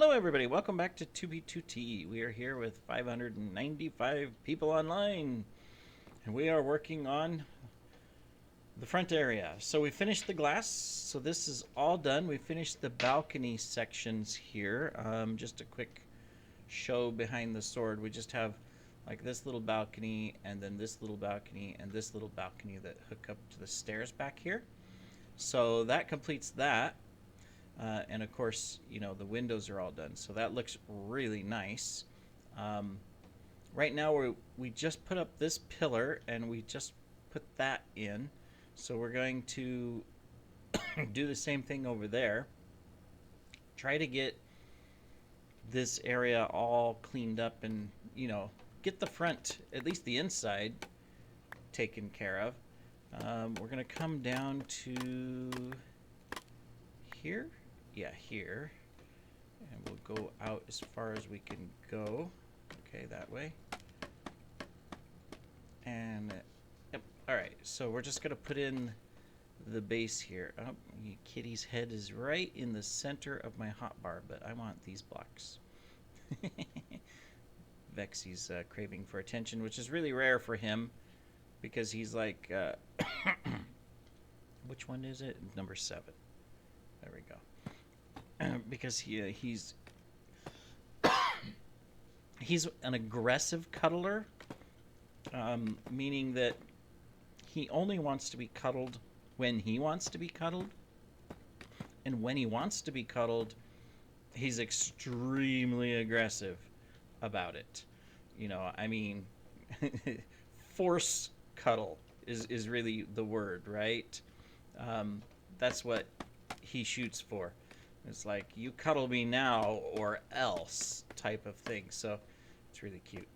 Hello, everybody. Welcome back to 2B2T. We are here with 595 people online, and we are working on the front area. So we finished the glass. So this is all done. We finished the balcony sections here. Just a quick show behind the sword. We just have like this little balcony, and then this little balcony, and this little balcony that hook up to the stairs back here. So that completes that. And of course, you know, the windows are all done. So that looks really nice. Right now, we just put up this pillar and we just put that in. So we're going to do the same thing over there. Try to get this area all cleaned up and, you know, get the front, at least the inside, taken care of. We're going to come down to here. Yeah, here. And we'll go out as far as we can go. Okay, that way. And, yep. Alright, so we're just going to put in the base here. Oh, Kitty's head is right in the center of my hotbar, but I want these blocks. Vexy's craving for attention, which is really rare for him because he's like, which one is it? Number 7. There we go. Because he's an aggressive cuddler, meaning that he only wants to be cuddled when he wants to be cuddled, and when he wants to be cuddled, he's extremely aggressive about it. You know, I mean, force cuddle is really the word, right? That's what he shoots for. It's like, you cuddle me now or else type of thing. So it's really cute.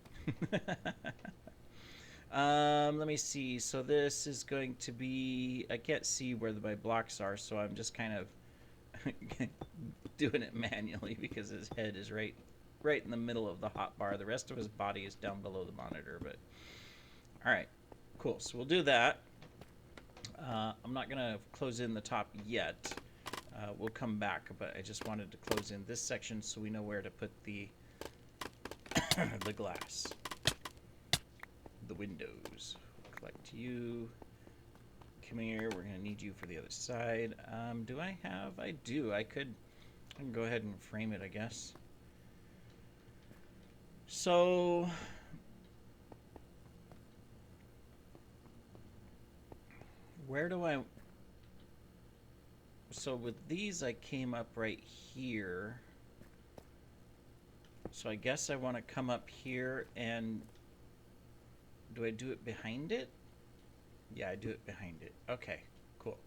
Let me see. So this is going to be, I can't see where my blocks are, so I'm just kind of doing it manually because his head is right in the middle of the hotbar. The rest of his body is down below the monitor. But all right, cool. So we'll do that. I'm not gonna close in the top yet. We'll come back, but I just wanted to close in this section so we know where to put the the glass, the windows. We'll collect you. Come here. We're gonna need you for the other side. Do I have? I do. I can go ahead and frame it, I guess. So where do I? So with these, I came up right here. So I guess I want to come up here and do I do it behind it? Yeah, I do it behind it. Okay, cool.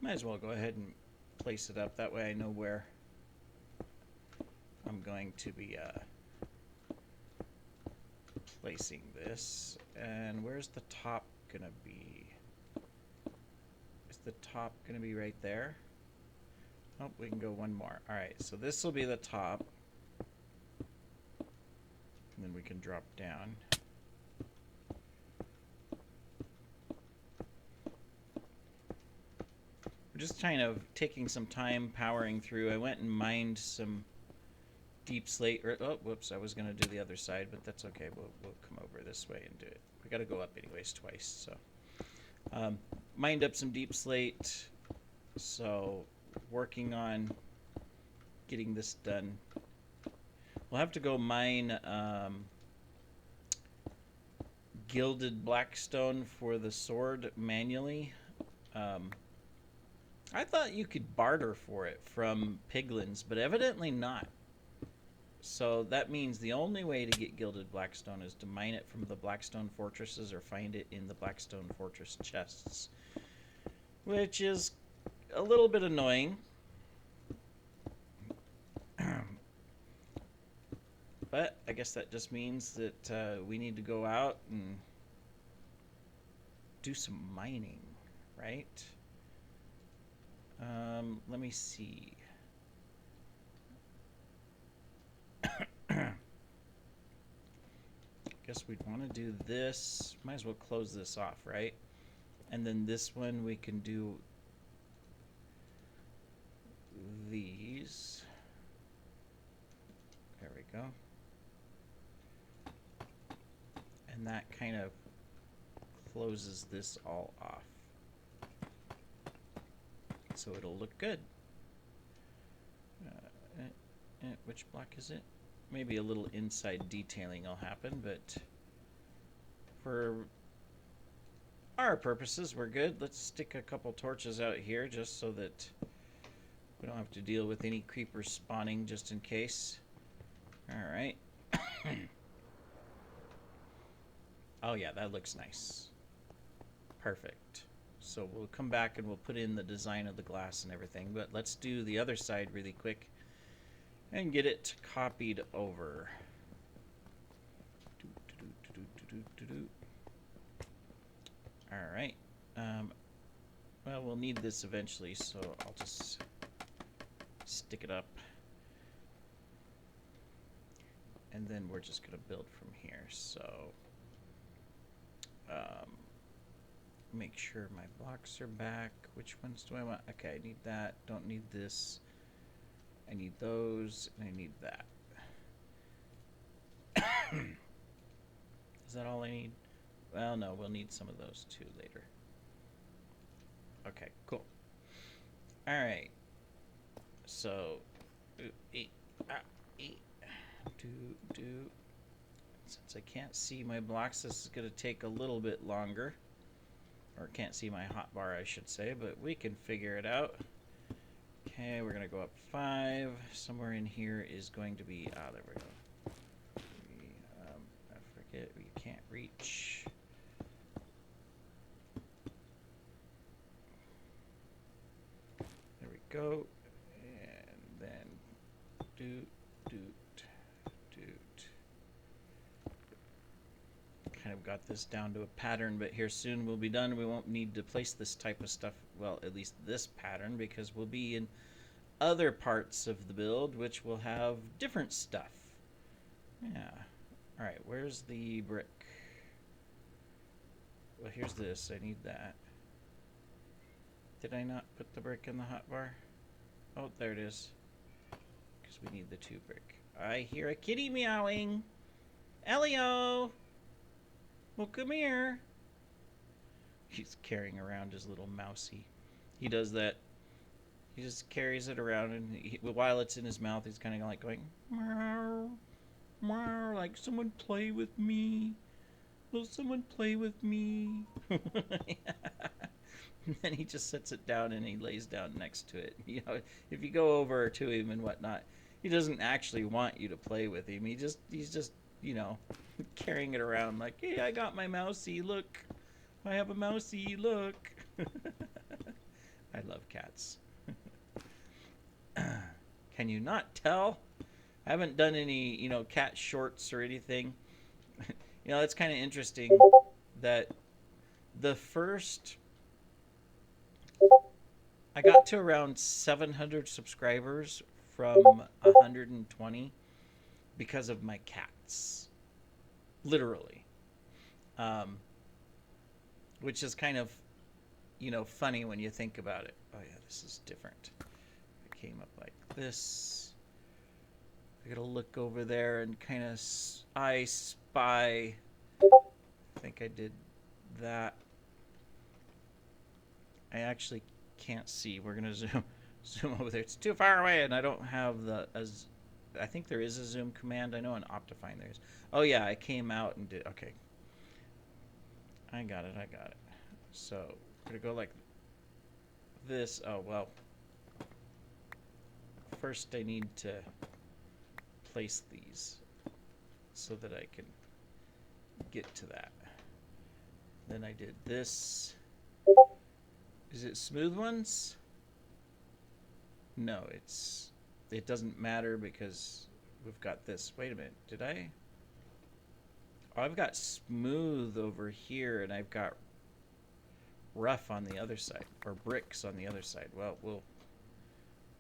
Might as well go ahead and place it up. That way I know where I'm going to be placing this. And where's the top going to be? Is the top going to be right there? Oh, we can go one more. All right, so this will be the top. And then we can drop down. We're just kind of taking some time powering through. I went and mined some deep slate. Oh, whoops, I was going to do the other side, but that's okay. We'll come over this way and do it. We got to go up anyways twice, so. Mined up some deep slate, so working on getting this done. We'll have to go mine gilded blackstone for the sword manually. I thought you could barter for it from piglins, but evidently not. So that means the only way to get gilded blackstone is to mine it from the blackstone fortresses or find it in the blackstone fortress chests, which is a little bit annoying. But I guess that just means that we need to go out and do some mining, right? Let me see. Guess we'd want to do this. Might as well close this off, right? And then this one we can do these. go. And that kind of closes this all off. So it'll look good. Which block is it? Maybe a little inside detailing will happen, but for our purposes, we're good. Let's stick a couple torches out here just so that we don't have to deal with any creepers spawning just in case. All right. Oh yeah, that looks nice. Perfect. So we'll come back and we'll put in the design of the glass and everything, but let's do the other side really quick and get it copied over. All right. Well, we'll need this eventually, so I'll just stick it up. And then we're just going to build from here. So make sure my blocks are back. Which ones do I want? Okay, I need that. Don't need this. I need those, and I need that. Is that all I need? Well, no, we'll need some of those too later. Okay, cool. All right. So, since I can't see my blocks, this is going to take a little bit longer. Or can't see my hotbar, I should say, but we can figure it out. Okay, we're going to go up 5. Somewhere in here is going to be... Ah, there we go. I forget, we can't reach. There we go. And then... Doot. Kind of got this down to a pattern, but here soon we'll be done. We won't need to place this type of stuff, well, at least this pattern, because we'll be in other parts of the build which will have different stuff. Yeah. All right, where's the brick? Well, here's this. I need that. Did I not put the brick in the hotbar? Oh, there it is. Because we need the 2 brick. I hear a kitty meowing. Elio! Well, come here. He's carrying around his little mousey. He does that. He just carries it around, and while it's in his mouth, he's kind of like going, meow, meow, like, someone play with me. Will someone play with me? And then he just sets it down, and he lays down next to it. You know, if you go over to him and whatnot, he doesn't actually want you to play with him. He's just, you know, carrying it around like, hey, I got my mousey, look. I have a mousey, look. I love cats. Can you not tell? I haven't done any, you know, cat shorts or anything. You know, it's kind of interesting that the first... I got to around 700 subscribers from 120 because of my cats. Literally. Which is kind of, you know, funny when you think about it. Oh yeah, this is different. It came up like this. I gotta look over there and kind of I spy. I think I did that. I actually can't see. We're gonna zoom over there. It's too far away, and I don't have the I think there is a zoom command. I know in Optifine there is. Oh yeah, I came out and did. Okay, I got it. So we're gonna go like this. Oh well. First, I need to place these so that I can get to that. Then I did this. Is it smooth ones? No, it doesn't matter because we've got this. Wait a minute, did I? Oh, I've got smooth over here and I've got rough on the other side, or bricks on the other side. Well,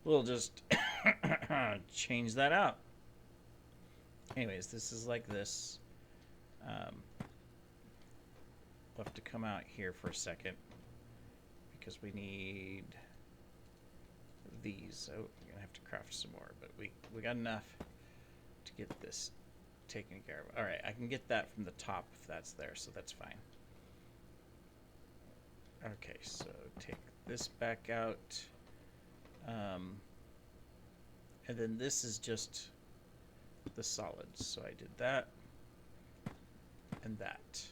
we'll just change that out. Anyways, this is like this. We'll have to come out here for a second because we need these. Oh, we're gonna have to craft some more, but we got enough to get this taken care of. All right, I can get that from the top if that's there, so that's fine. Okay, so take this back out. And then this is just the solids. So I did that and that.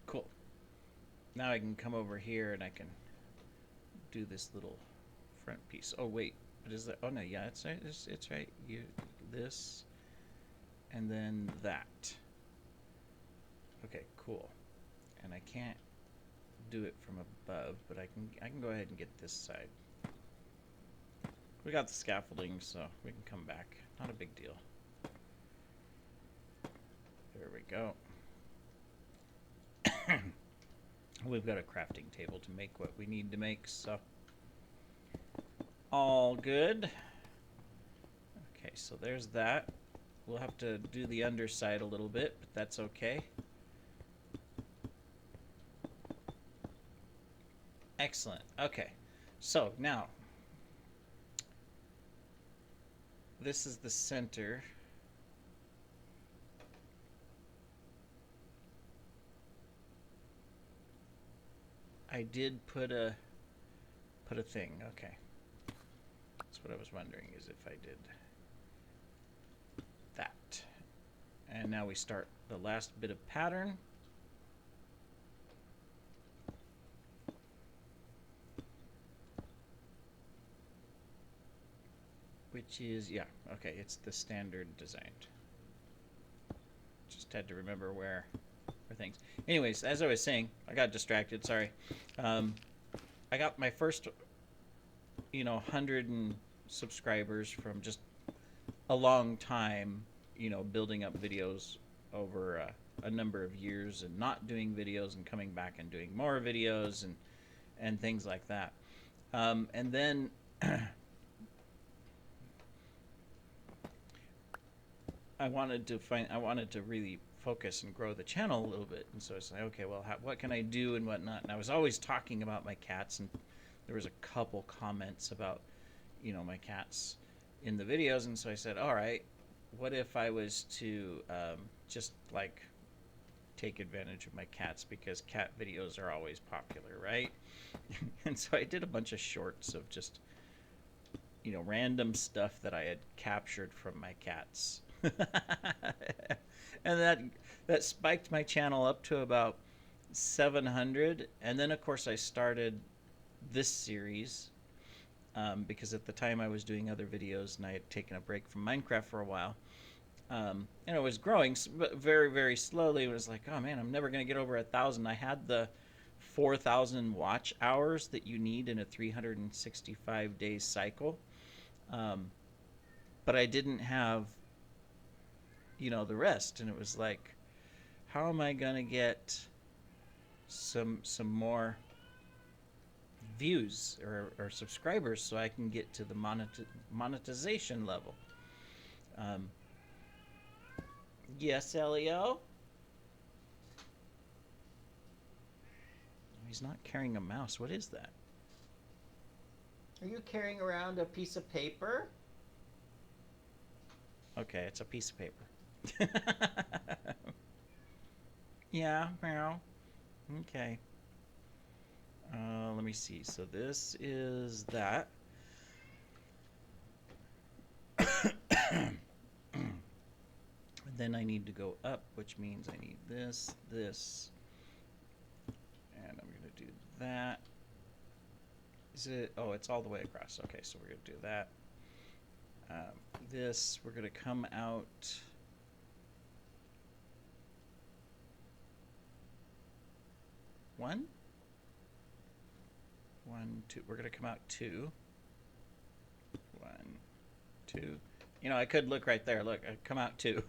Cool. Now I can come over here and I can do this little front piece. Oh wait, what is that? Oh no, yeah, it's right. It's right. You this, and then that. Okay, cool. And I can't do it from above, but I can go ahead and get this side. We got the scaffolding, so we can come back. Not a big deal. There we go. We've got a crafting table to make what we need to make, so all good. Okay, so there's that. We'll have to do the underside a little bit, but that's okay. Excellent. Okay, so now this is the center. I did put a thing. Okay, that's what I was wondering, is if I did that. And now we start the last bit of pattern. Which is, yeah, okay, it's the standard designed. Just had to remember where things. Anyways, as I was saying, I got distracted, sorry. I got my first, 100 subscribers from just a long time, building up videos over a number of years and not doing videos and coming back and doing more videos and things like that. And then I wanted to really focus and grow the channel a little bit, and so I was like, okay, well, what can I do and whatnot? And I was always talking about my cats, and there was a couple comments about, my cats in the videos, and so I said, all right, what if I was to just like take advantage of my cats, because cat videos are always popular, right? And so I did a bunch of shorts of just, random stuff that I had captured from my cats. And that spiked my channel up to about 700, and then of course I started this series because at the time I was doing other videos and I had taken a break from Minecraft for a while, and it was growing, but very, very slowly. It was like, oh man, I'm never gonna get over 1,000. I had the 4,000 watch hours that you need in a 365 day cycle, but I didn't have the rest, and it was like, how am I gonna get some more views or subscribers so I can get to the monetization level? Yes, Elio? He's not carrying a mouse. What is that? Are you carrying around a piece of paper? Okay, it's a piece of paper. Yeah, meow. Okay. Let me see. So this is that. Then I need to go up, which means I need this, and I'm going to do that. Is it? Oh, it's all the way across. Okay, so we're going to do that. This, we're going to come out. One, two. We're going to come out 2. 1, 2. I could look right there. Look, I come out 2.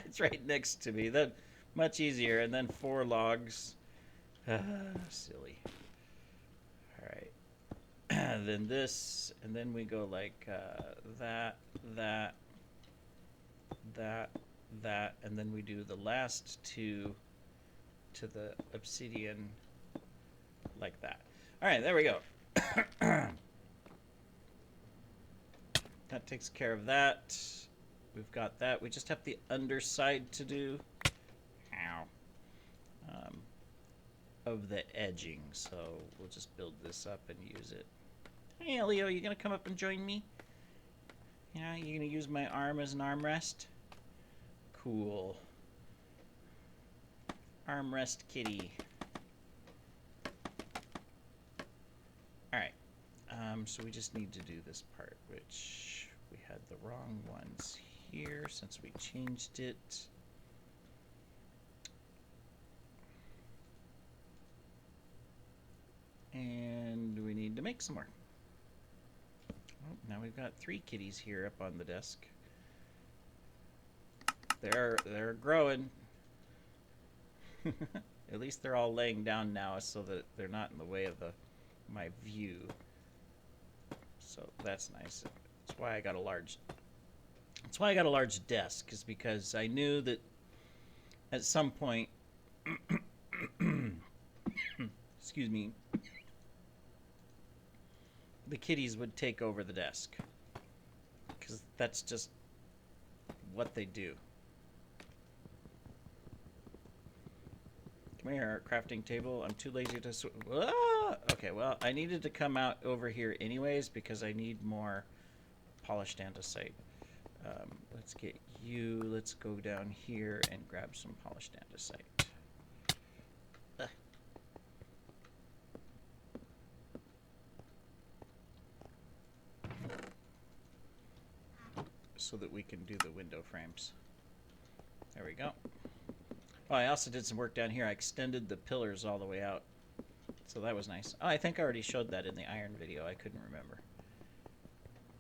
It's right next to me. That much easier. And then 4 logs. Silly. All right. Then this, and then we go like that, and then we do the last 2 to the obsidian like that. All right, there we go. That takes care of that. we've got that. We just have the underside to do. Ow. Of the edging, so we'll just build this up and use it. Hey, Leo, you gonna come up and join me? Yeah, you gonna use my arm as an armrest? Cool. Armrest kitty. Alright, so we just need to do this part, which we had the wrong ones here since we changed it. And we need to make some more. Oh, now we've got 3 kitties here up on the desk. They're growing. At least they're all laying down now so that they're not in the way of my view. So that's nice. That's why I got a large desk, is because I knew that at some point excuse me, the kitties would take over the desk, because that's just what they do. Come here, crafting table. I'm too lazy to okay, well, I needed to come out over here anyways because I need more polished andesite. Let's get you. Let's go down here and grab some polished andesite. So that we can do the window frames. There we go. Oh, I also did some work down here. I extended the pillars all the way out. So that was nice. Oh, I think I already showed that in the iron video. I couldn't remember.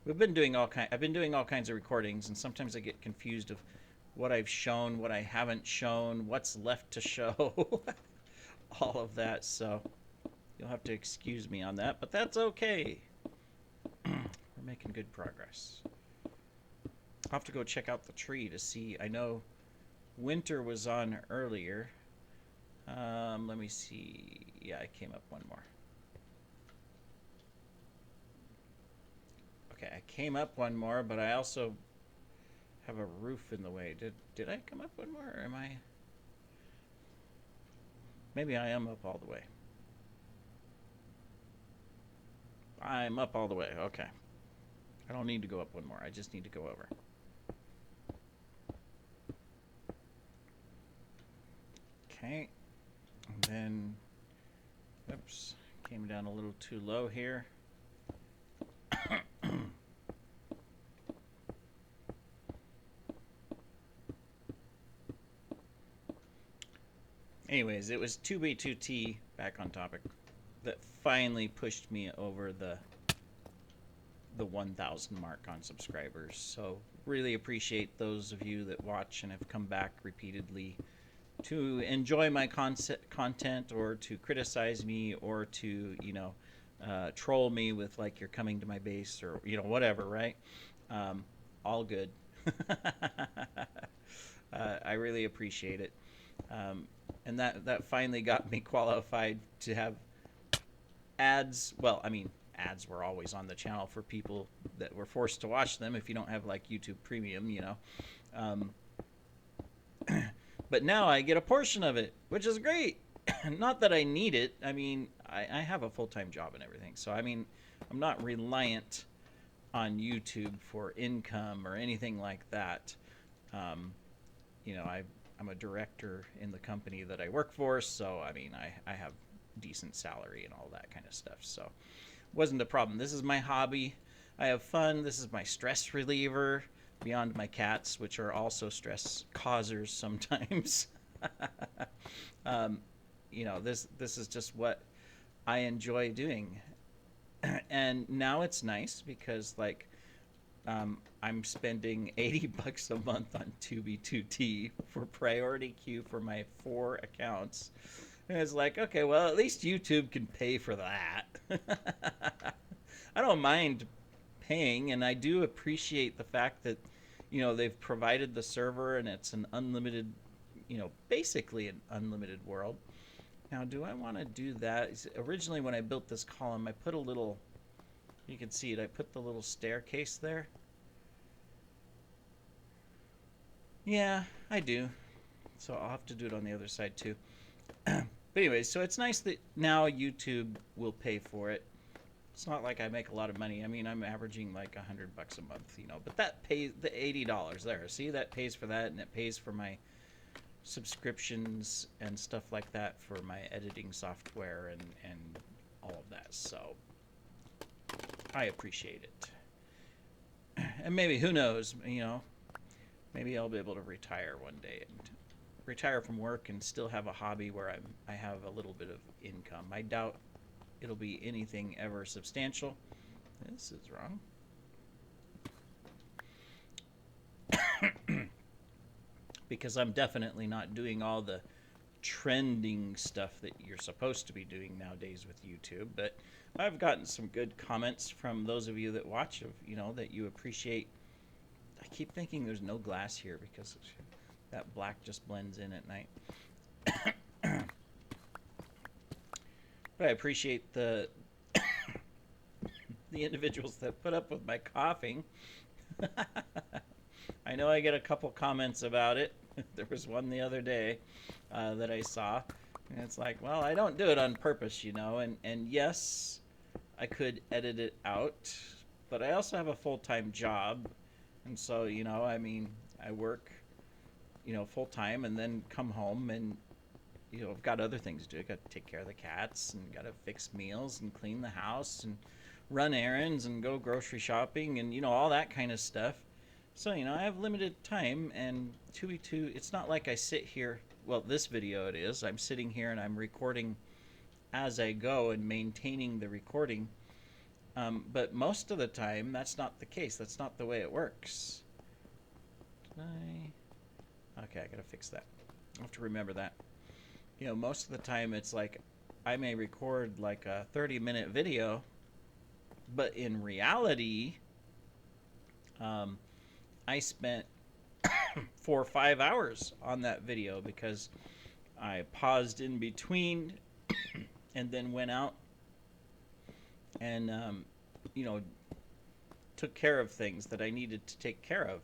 I've been doing all kinds of recordings, and sometimes I get confused of what I've shown, what I haven't shown, what's left to show. All of that, so you'll have to excuse me on that, but that's okay. We're making good progress. I'll have to go check out the tree to see. I know winter was on earlier. Let me see. Yeah, I came up one more. Okay, I came up one more, but I also have a roof in the way. Did I come up one more, or am I? Maybe I am up all the way. I'm up all the way. Okay. I don't need to go up one more. I just need to go over. Okay. And then, oops, came down a little too low here. Anyways, it was 2B2T, back on topic, that finally pushed me over the 1,000 mark on subscribers. So really appreciate those of you that watch and have come back repeatedly to enjoy my content, or to criticize me, or to, you know, troll me with, like, you're coming to my base, or, you know, whatever, right? All good. I really appreciate it. And that finally got me qualified to have ads. Well, I mean, ads were always on the channel for people that were forced to watch them if you don't have, like, YouTube Premium, you know. But now I get a portion of it, which is great. Not that I need it. I mean, I have a full-time job and everything. So, I mean, I'm not reliant on YouTube for income or anything like that. You know, I'm a director in the company that I work for, so I mean, I have decent salary and all that kind of stuff, so wasn't a problem. This is my hobby. I have fun. This is my stress reliever, beyond my cats, which are also stress causers sometimes. You know, this is just what I enjoy doing. And now it's nice because, like, I'm spending $80 a month on 2B2T for priority queue for my 4 accounts. And it's like, okay, well, at least YouTube can pay for that. I don't mind paying, and I do appreciate the fact that, you know, they've provided the server and it's an unlimited, you know, basically an unlimited world. Now, do I want to do that? Originally, when I built this column, I put a little, you can see it, I put the little staircase there. Yeah, I do. So I'll have to do it on the other side too. But anyway, so it's nice that now YouTube will pay for it. It's not like I make a lot of money. I mean, I'm averaging like $100 a month, but that pays the $80 there. See, that pays for that, and it pays for my subscriptions and stuff like that for my editing software and all of that. So I appreciate it. And maybe, who knows, maybe I'll be able to retire one day and retire from work and still have a hobby where I have a little bit of income. I doubt it'll be anything ever substantial. This is wrong. Because I'm definitely not doing all the trending stuff that you're supposed to be doing nowadays with YouTube. But I've gotten some good comments from those of you that watch, that you appreciate. I keep thinking there's no glass here because that black just blends in at night. But I appreciate the individuals that put up with my coughing. I know I get a couple comments about it. There was one the other day that I saw, and it's like, well, I don't do it on purpose, and yes, I could edit it out, but I also have a full-time job, and so, I work, full-time, and then come home, and, I've got other things to do. I got to take care of the cats, and got to fix meals, and clean the house, and run errands, and go grocery shopping, and, all that kind of stuff. So, I have limited time, and 2v2, it's not like I sit here, well, this video it is, I'm sitting here and I'm recording as I go and maintaining the recording, but most of the time, that's not the case. That's not the way it works. Okay, I gotta fix that. I have to remember that. Most of the time, it's like, I may record like a 30-minute video, but in reality, I spent 4 or 5 hours on that video because I paused in between and then went out and, took care of things that I needed to take care of,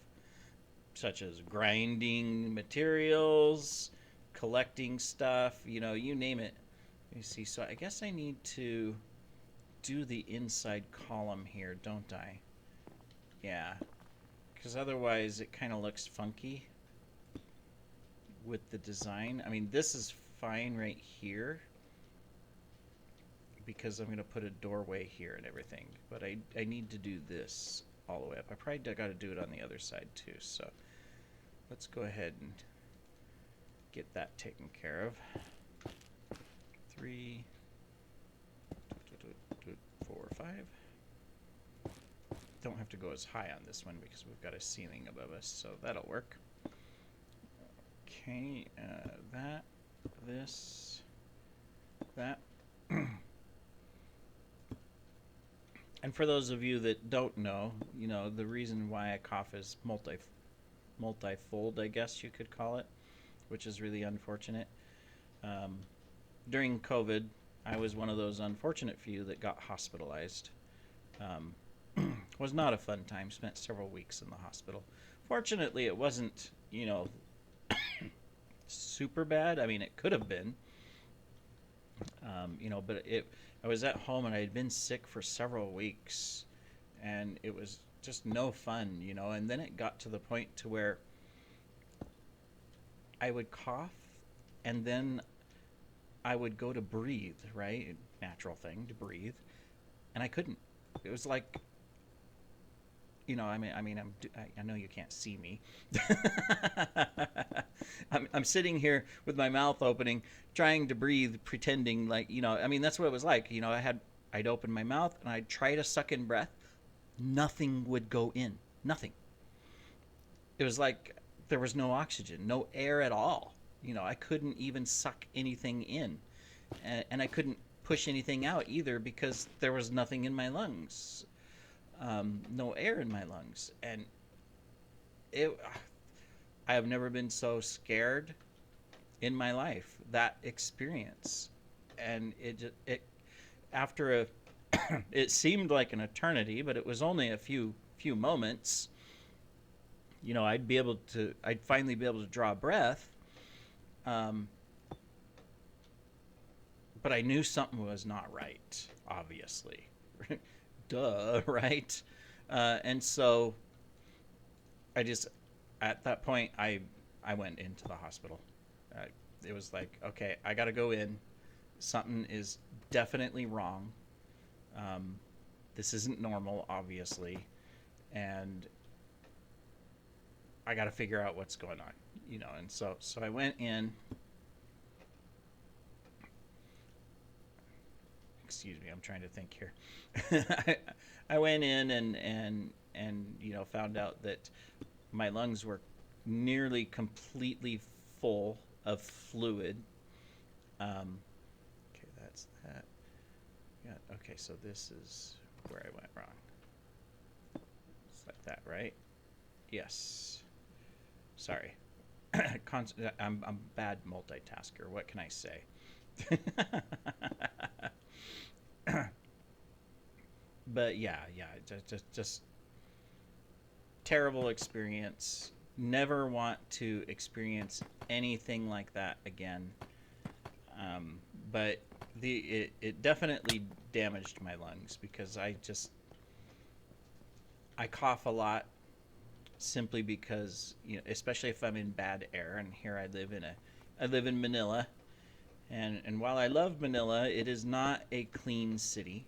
such as grinding materials, collecting stuff, you name it. Let me see. So I guess I need to do the inside column here, don't I? Yeah. Because otherwise it kind of looks funky with the design. I mean, this is fine right here because I'm going to put a doorway here and everything. But I need to do this all the way up. I probably got to do it on the other side too. So let's go ahead and get that taken care of. 3, 4, 5. Don't have to go as high on this one because we've got a ceiling above us, so that'll work. Okay, that, this, that. And for those of you that don't know, the reason why I cough is multifold, I guess you could call it, which is really unfortunate. During COVID, I was one of those unfortunate few that got hospitalized. Was not a fun time. Spent several weeks in the hospital. Fortunately, it wasn't, super bad. I mean, it could have been, but I was at home and I had been sick for several weeks, and it was just no fun, and then it got to the point to where I would cough, and then I would go to breathe, right? Natural thing to breathe, and I couldn't. It was like, I know you can't see me. I'm sitting here with my mouth opening, trying to breathe, pretending like, that's what it was like. I'd open my mouth and I'd try to suck in breath. Nothing would go in. Nothing. It was like there was no oxygen, no air at all. I couldn't even suck anything in, and I couldn't push anything out either because there was nothing in my lungs. No air in my lungs, and I have never been so scared in my life. That experience, and it after it seemed like an eternity, but it was only a few moments. I'd finally be able to draw a breath. Um, but I knew something was not right, obviously. Duh, right? And so I just, at that point, I went into the hospital. Uh, it was like, okay, I got to go in. Something is definitely wrong. Um, this isn't normal, obviously. And I got to figure out what's going on, And so I went in. Excuse me, I'm trying to think here. I went in and found out that my lungs were nearly completely full of fluid. Okay, that's that. Yeah. Okay, so this is where I went wrong. It's like that, right? Yes. Sorry. I'm a bad multitasker. What can I say? But yeah, just terrible experience. Never want to experience anything like that again. But it definitely damaged my lungs because I cough a lot simply because especially if I'm in bad air, and here I live in Manila, and while I love Manila, it is not a clean city.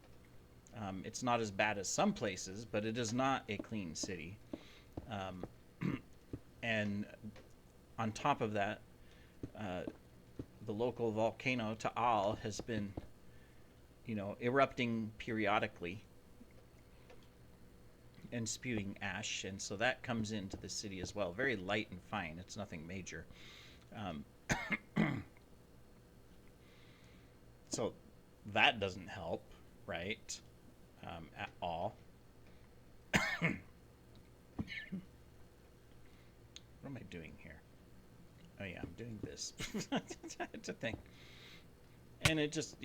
It's not as bad as some places, but it is not a clean city. Um, and on top of that, uh, the local volcano Taal has been, erupting periodically and spewing ash, and so that comes into the city as well. Very light and fine. It's nothing major. Um, so that doesn't help, right? At all. What am I doing here? Oh yeah, I'm doing this. It's a thing. And it just,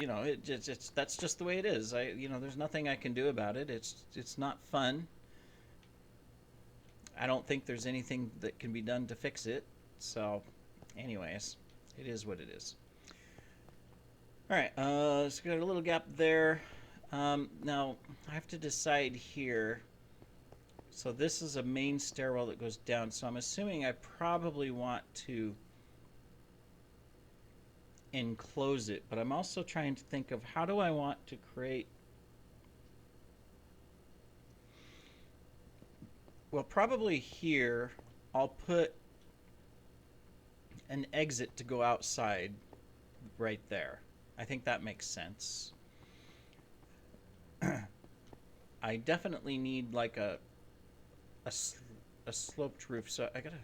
that's just the way it is. There's nothing I can do about it. It's not fun. I don't think there's anything that can be done to fix it. So, anyways, it is what it is. All right, so got a little gap there. Now, I have to decide here. So this is a main stairwell that goes down. So I'm assuming I probably want to enclose it. But I'm also trying to think of how do I want to create... Well, probably here I'll put an exit to go outside right there. I think that makes sense. I definitely need like a sloped roof, so I gotta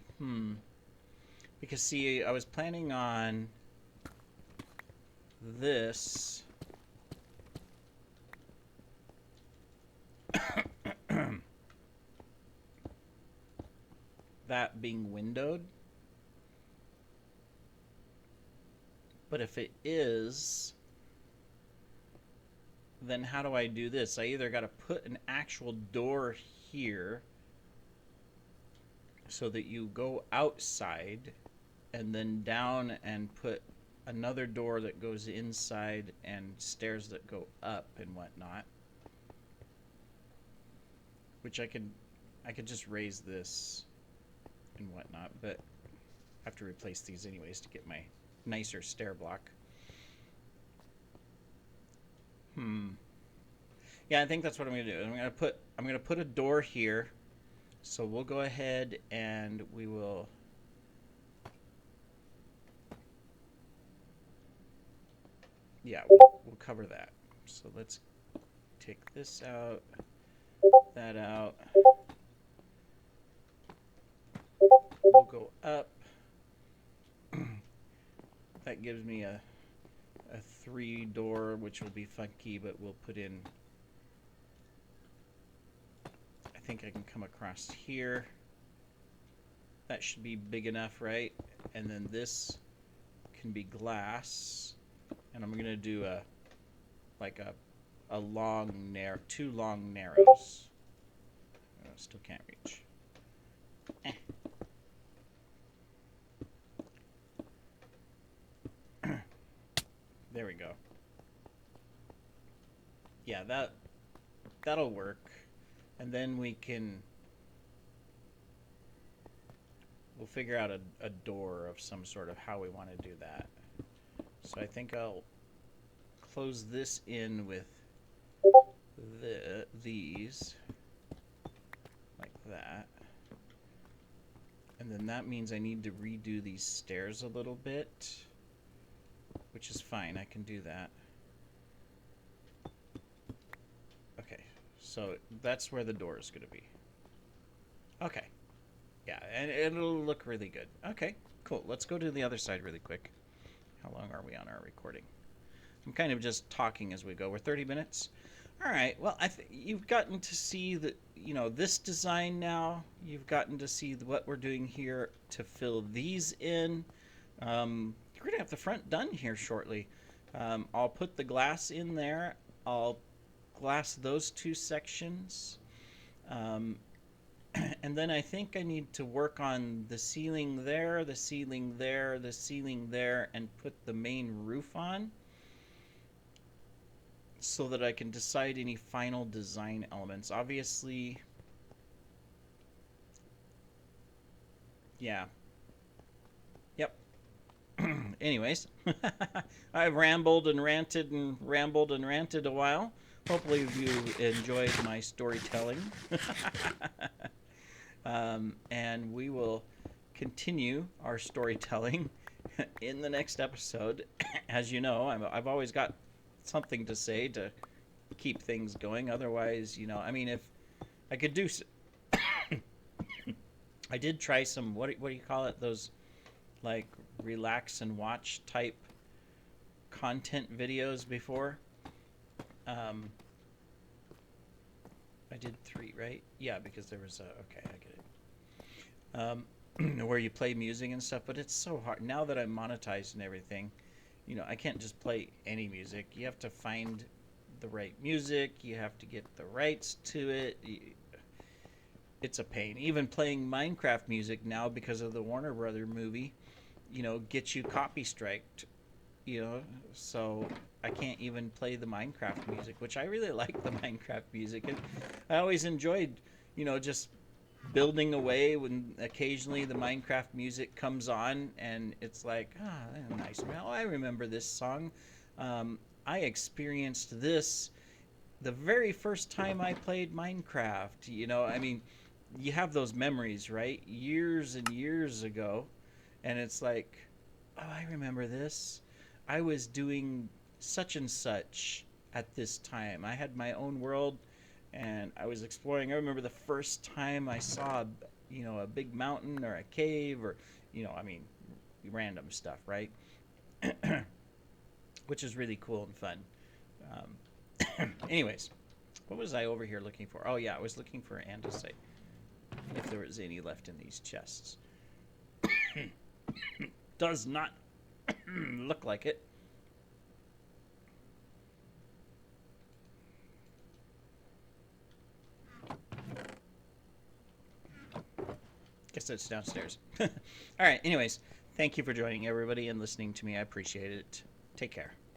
because see, I was planning on this that being windowed, but if it is, then how do I do this? I either got to put an actual door here so that you go outside and then down and put another door that goes inside and stairs that go up and whatnot, which I could just raise this and whatnot, but I have to replace these anyways to get my nicer stair block. Yeah, I think that's what I'm gonna do. I'm gonna put a door here. So we'll go ahead and we will we'll cover that. So let's take this out, that out. We'll go up. That gives me a 3-door, which will be funky, but we'll put in... I think I can come across here. That should be big enough, right? And then this can be glass. And I'm gonna do a long narrow, 2 long narrows. Still can't reach. go. Yeah, that'll work. And then we'll figure out a door of some sort of how we want to do that. So I think I'll close this in with these like that. And then that means I need to redo these stairs a little bit, which is fine. I can do that. Okay, so that's where the door is going to be. Okay. Yeah, and it'll look really good. Okay, cool. Let's go to the other side really quick. How long are we on our recording? I'm kind of just talking as we go. We're 30 minutes. All right. Well, you've gotten to see this design now. You've gotten to see what we're doing here to fill these in. You're going to have the front done here shortly. I'll put the glass in there. I'll glass those two sections. And then I think I need to work on the ceiling there, the ceiling there, the ceiling there, and put the main roof on so that I can decide any final design elements. Obviously, yeah. Yep. Anyways, I've rambled and ranted a while. Hopefully you enjoyed my storytelling. And we will continue our storytelling in the next episode. As you know, I've always got something to say to keep things going. Otherwise, I mean, if I could do... I did try some, what do you call it? Those, like, relax and watch type content videos before. I did 3, right? Yeah, because there was okay, I get it. Where you play music and stuff, but it's so hard. Now that I'm monetized and everything, I can't just play any music. You have to find the right music. You have to get the rights to it. It's a pain. Even playing Minecraft music now, because of the Warner Brother movie, gets you copy striked. So I can't even play the Minecraft music, which I really like the Minecraft music. And I always enjoyed, just building away when occasionally the Minecraft music comes on and it's like, nice. Well, I remember this song. I experienced this the very first time I played Minecraft. I mean, you have those memories, right? Years and years ago. And it's like, oh, I remember this. I was doing such and such at this time. I had my own world, and I was exploring. I remember the first time I saw, a big mountain or a cave or, I mean, random stuff, right? Which is really cool and fun. Anyways, what was I over here looking for? Oh, yeah, I was looking for andesite, if there was any left in these chests. Does not look like it. Guess it's downstairs. All right, anyways, thank you for joining everybody and listening to me. I appreciate it. Take care.